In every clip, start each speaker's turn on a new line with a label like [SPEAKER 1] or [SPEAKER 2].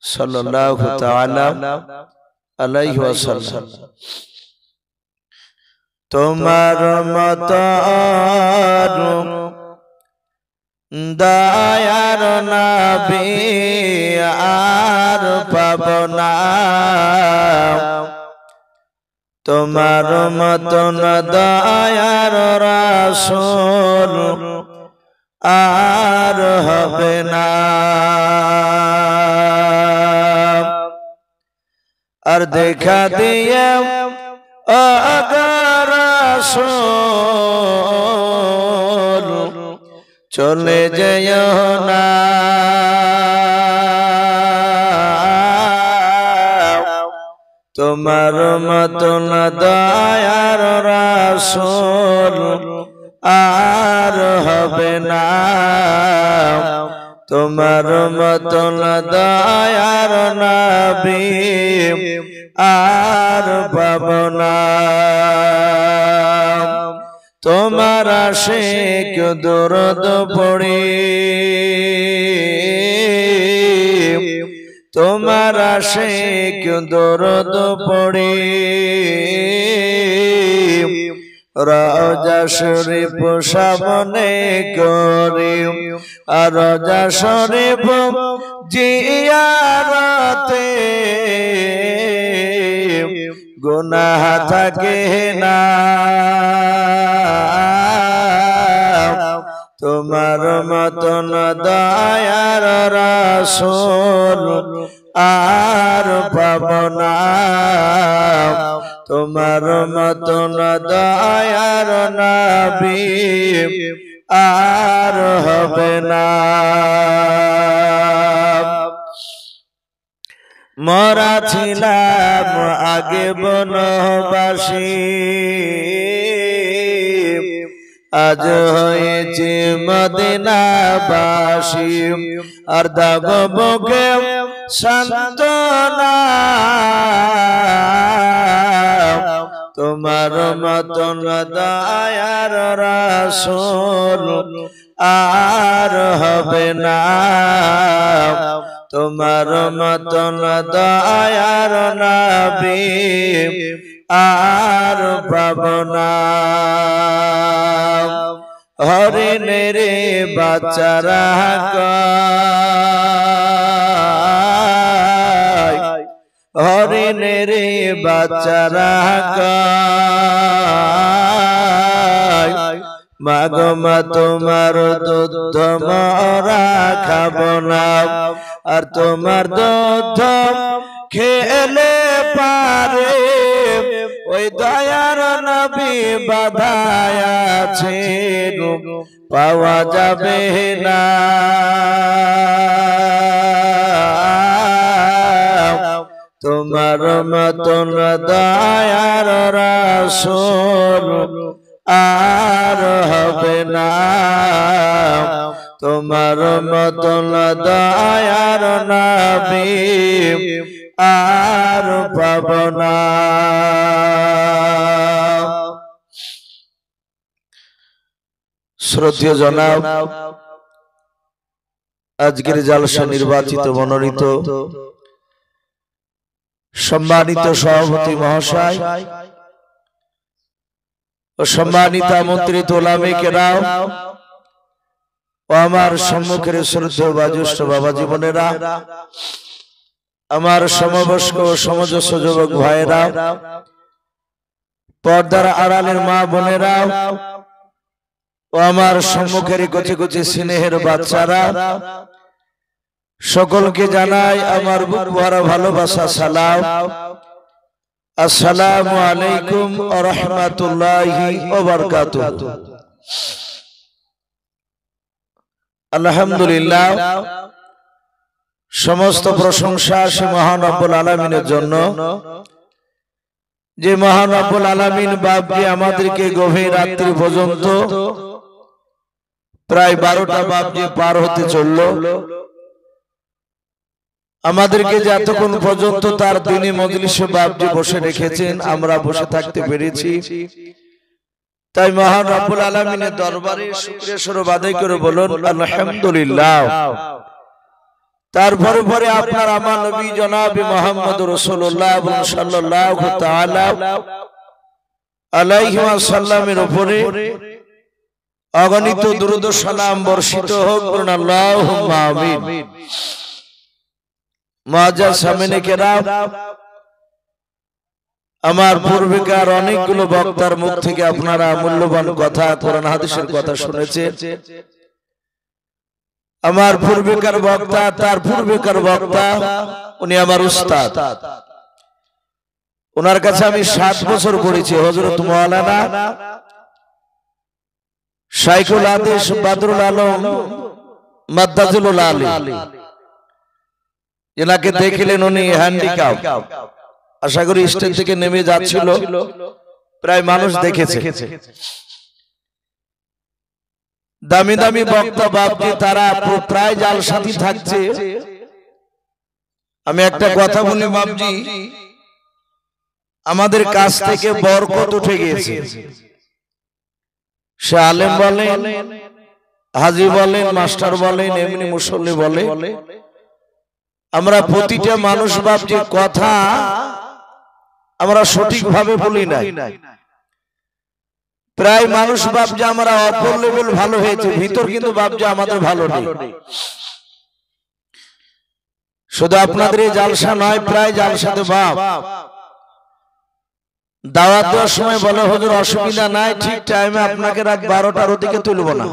[SPEAKER 1] সাল্লাল্লাহু তাআলা আলাইহি ওয়াসাল্লাম। তোমার মতো দয়ার নবী আর পাব না, তোমার মতন দয়ার রাসূল আর হবে না। আর দেখা দিয়ে আগার রাসূল চলে যেও না, তোমার মতন দয়ার রাসূল আর হবে না, তোমার মতন দয়ার নবী আর পাব না। তোমার আশিক দরুদ পড়ি, তোমার আশিক দরুদ পড়ি, রওজা শরীফ সামনে করি, আর রওজা শরীফ জিয়ারতে গুনাহ থাকে না, তোমার মতন দয়ার রাসূল আর পাব না, তোমার মতন দয়ার নবী আর হবে না। মরা ছিলাম আগে বনবাসী, আজ হয়েছে মদিনাবাসী, আর দাগ বুকে সান্ত্বনা, তোমার মতন দয়ার রাসূল আর হবে না, তোমার মতন দয়ার নবী আর পাব না। হরিণের বাচ্চারা গায়, হরিণের বাচ্চারা গায়, মাগো মা তোমার দুধ মোরা খাব না, আর তোমার দুধ খেলে পারে ওই দয়ার নবী বাধায় আছে, পাওয়া যাবে না, তোমার মতন দয়ার রাসূল আর হবে না, তোমার মতন দয়ার নবী আর পাব না। শ্রদ্ধেয় জনাব, আজকের জালসা নির্বাচিত মনোনীত সম্মানিত সভাপতি মহাশয় ও সম্মানিত আমন্ত্রিত ওলামে কেরাম ও আমার সম্মুখের শ্রদ্ধেয় বাজুষ্ঠ বাবা জীবনেরা, আমার সমবয়স্ক ও সমজস্ব যুবক ভাইয়েরা, পর্দার আড়ালের মা বোনেরা ও আমার সম্মুখের কচি কচি স্নেহের বাচ্চারা, সকলকে জানাই আমার বুক ভরা ভালোবাসা সালাম। আসসালামু আলাইকুম ওয়া রাহমাতুল্লাহি ওয়া বারাকাতুহু। আলহামদুলিল্লাহ, সমস্ত প্রশংসা সে মহান রব্বুল আলামিনের জন্য, যে মহান রব্বুল আলামিন বাপজি আমাদেরকে গভীর রাত্রি পর্যন্ত প্রায় 12টা বাপজি পার হতে চলল, আমাদেরকে যে এতক্ষণ পর্যন্ত তার দিনী মজলিসে বাপজি বসে রেখেছেন, আমরা বসে থাকতে পেরেছি, তাই মহান রব্বুল আলামিনের দরবারে শুকরিয়া স্বরূপ আদায় করে বলুন আলহামদুলিল্লাহ। তারপরে পরে আপনার আমার নবী জনাব মুহাম্মদ রাসূলুল্লাহ সাল্লাল্লাহু তাআলা আলাইহি ওয়াসাল্লামের উপরে অগণিত দুরূদ ও সালাম বর্ষিত হোক, বলুন আল্লাহুম্মা আমিন। মুআজ্জাজ সামিনে কেরাম, আমার পূর্বেকার অনেকগুলো বক্তার মুখ থেকে আপনারা মূল্যবান কথা, কোরআন হাদিসের কথা শুনেছেন। আমার পূর্বেকার বক্তা, তার পূর্বেকার বক্তা, উনি আমার উস্তাদ। ওনার কাছে আমি 7 বছর পড়েছি। হযরত মাওলানা শাইখুল হাদিস বদরুল আলম মাদ্দাজুল আলী, যেনাকে দেখলেন উনি হ্যান্ডিক্যাপ, আশা করি স্টেজ থেকে নেমে যাচ্ছিল, প্রায় মানুষ দেখেছে। দামি দামি বক্তা বাপজি তারা প্রায় জালসাথী থাকছে। আমি একটা কথা বলি বাপজি, আমাদের কাছ থেকে বরকত উঠে গিয়েছে। সে আলেম বলেন, হাজী বলেন, মাস্টার বলেন, এমনি মুসল্লি বলে, আমরা প্রতিটা মানুষ বাপজি কথা আমরা সঠিকভাবে বলি নাই। প্রায় মানুষ বাপজি আমরা অপর লেভেল ভালো হয়েছে, ভিতর কিন্তু বাপজি আমাদের ভালো নেই। শুধু আপনাদের এই জালসা নয়, প্রায় জালসাতে বাপ দাওয়াত দেওয়ার সময় বলে হুজুর অসুবিধা নাই, ঠিক টাইমে আপনাকে রাত 12টার ওদিকে তুলব না।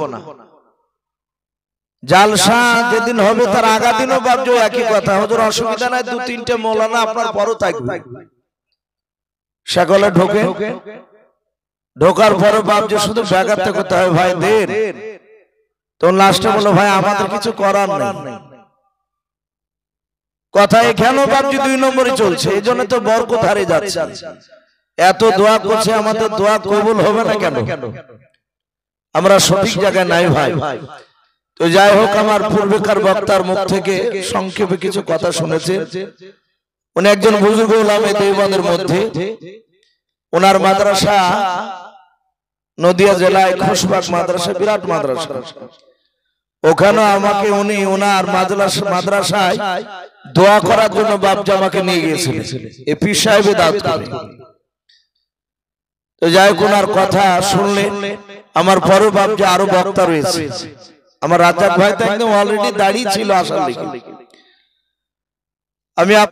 [SPEAKER 1] জালসা যেদিন হবে তার আগা দিনও বাপজি একই কথা, হুজুর অসুবিধা নাই, 2-3টে মৌলানা আপনার পরও থাকবে। সকলে ঢোকে, ঢোকার পরে বাপজি শুধু ব্যাঘাত করতে হয়, ভাই দেন। তো লাস্টে বলো ভাই আমাদের কিছু করার নেই। কথা এখানেও বাপজি 2 নম্বরে চলছে, এই জন্য তো বরকত হারিয়ে যাচ্ছে। এত দোয়া করছে, আমাদের দোয়া কবুল হবে না কেন? আমরা সঠিক জায়গায় নাই ভাই। তো যাই হোক, আমার পূর্বেকার বক্তার মুখ থেকে সংক্ষেপে কিছু কথা শুনেছে। উনি একজন বুজুর্গ উলামা দেওবন্দের মধ্যে, ওনার মাদ্রাসা নদিয়া জেলায় খুশবাগ মাদ্রাসা, বিরাট মাদ্রাসা। ওখানে আমাকে উনি ওনার মাদ্রাসায় দোয়া করার জন্য বাপজি আমাকে নিয়ে গিয়েছিলেন, এই পীর সাহেবের দাওয়াত করে। তো যাই হোক, ওনার কথা শুনলে আমার পরে বাপজি আরো বক্তা রয়েছে। আমার রাজাক ভাই তো একদম অলরেডি দাঁড়িয়ে ছিল আসার লিখে। আমি